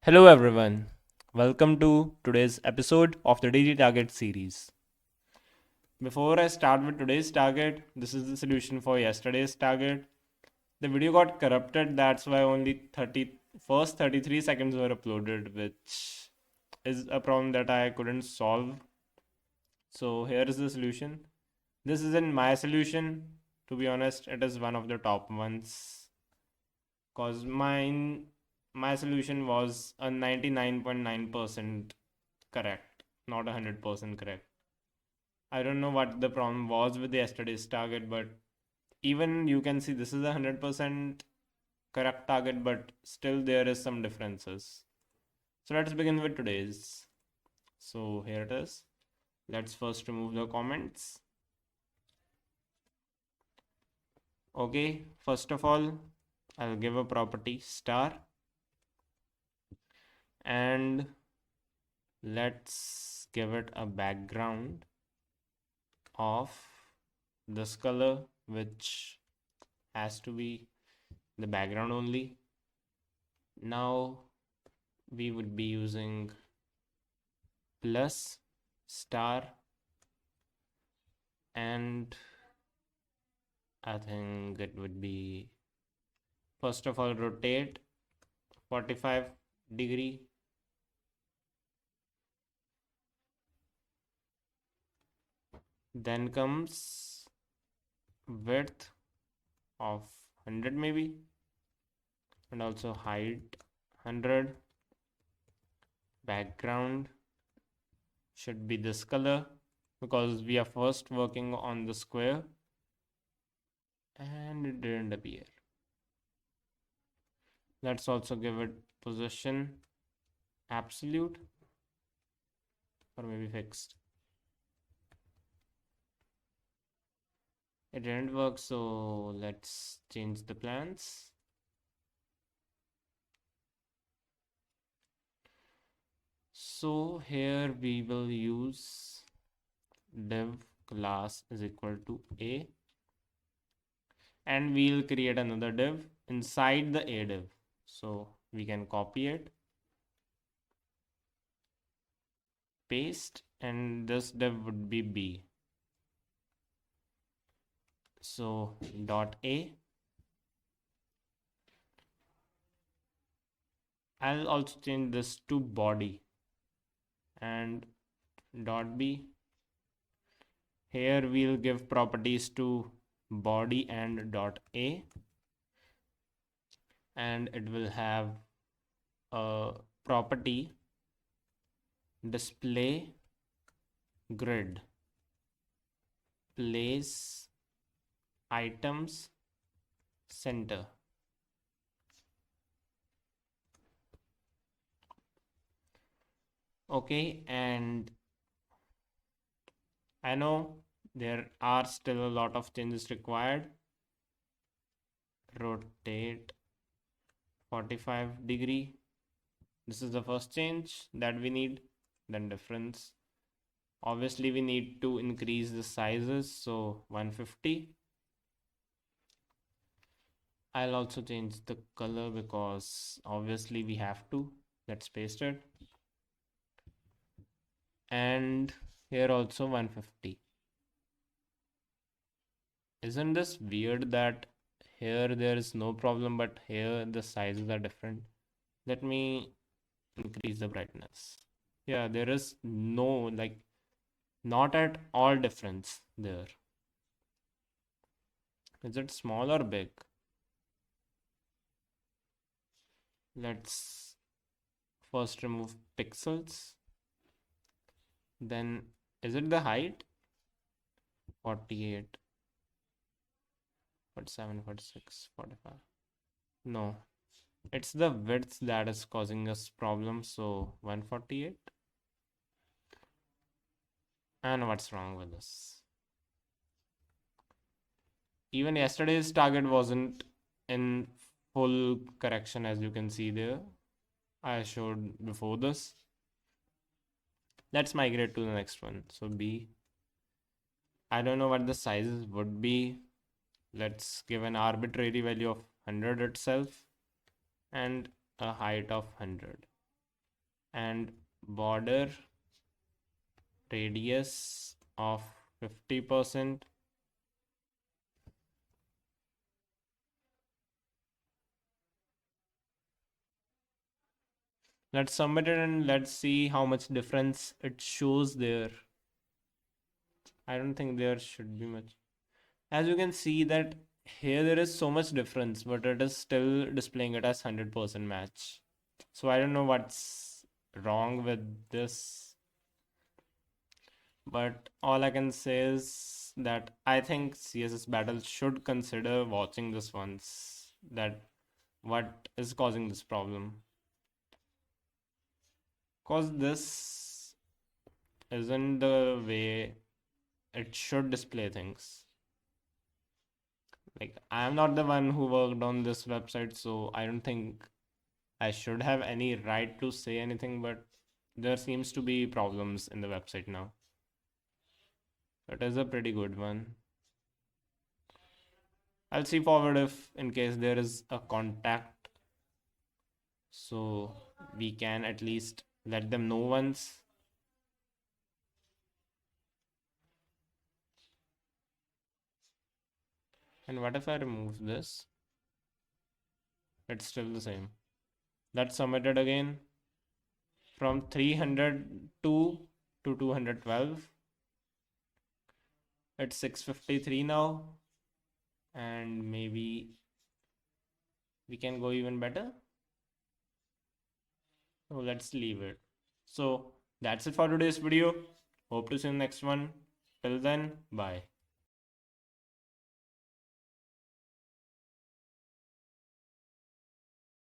Hello everyone. Welcome to today's episode of the Daily Target series. Before I start with today's target, this is the solution for yesterday's target. The video got corrupted, that's why only first 33 seconds were uploaded, which is a problem that I couldn't solve. So here is the solution. This isn't my solution. To be honest, it is one of the top ones. Cause my solution was a 99.9% correct, not 100% correct. I don't know what the problem was with yesterday's target, but even you can see this is a 100% correct target, but still there is some differences. So let's begin with today's. So here it is. Let's first remove the comments. Okay, first of all, I'll give a property star, and let's give it a background of this color, which has to be the background only. Now we would be using plus star, and I think it would be, first of all, rotate 45-degree, then comes width of 100 maybe, and also height 100. Background should be this color because we are first working on the square and it didn't appear. Let's also give it position absolute or maybe fixed. It didn't work, so let's change the plans. So here we will use div class is equal to a, and we'll create another div inside the a div. So we can copy it, paste, and this div would be b. So dot a. I'll also change this to body, and dot b. Here we'll give properties to body and dot a, and it will have a property display grid, place items center. Okay, and I know there are still a lot of changes required. Rotate 45-degree. This is the first change that we need. Then difference. Obviously, we need to increase the sizes, so 150. I'll also change the color because obviously we have to. Let's paste it. And here also 150. Isn't this weird that here there is no problem, but here the sizes are different? Let me increase the brightness. Yeah, there is no, like, not at all difference there. Is it small or big? Let's first remove pixels. Then, is it the height? 48, 47, 46, 45. No, it's the width that is causing us problems. So 148. And what's wrong with this? Even yesterday's target wasn't in full correction, as you can see there. I showed before this. Let's migrate to the next one. So B. I don't know what the sizes would be. Let's give an arbitrary value of 100 itself and a height of 100. and border radius of 50%. Let's submit it and let's see how much difference it shows there. I don't think there should be much. As you can see that here there is so much difference, but it is still displaying it as 100% match. So I don't know what's wrong with this, but all I can say is that I think CSSBattle should consider watching this once, that what is causing this problem. Because this isn't the way it should display things. Like, I am not the one who worked on this website, so I don't think I should have any right to say anything, but there seems to be problems in the website now. It is a pretty good one. I'll see forward if in case there is a contact, so we can at least let them know once. And what if I remove this? It's still the same. Let's submit it again. From 302 to 212. It's 653 now. And maybe we can go even better. So let's leave it. So that's it for today's video. Hope to see you in the next one. Till then, bye.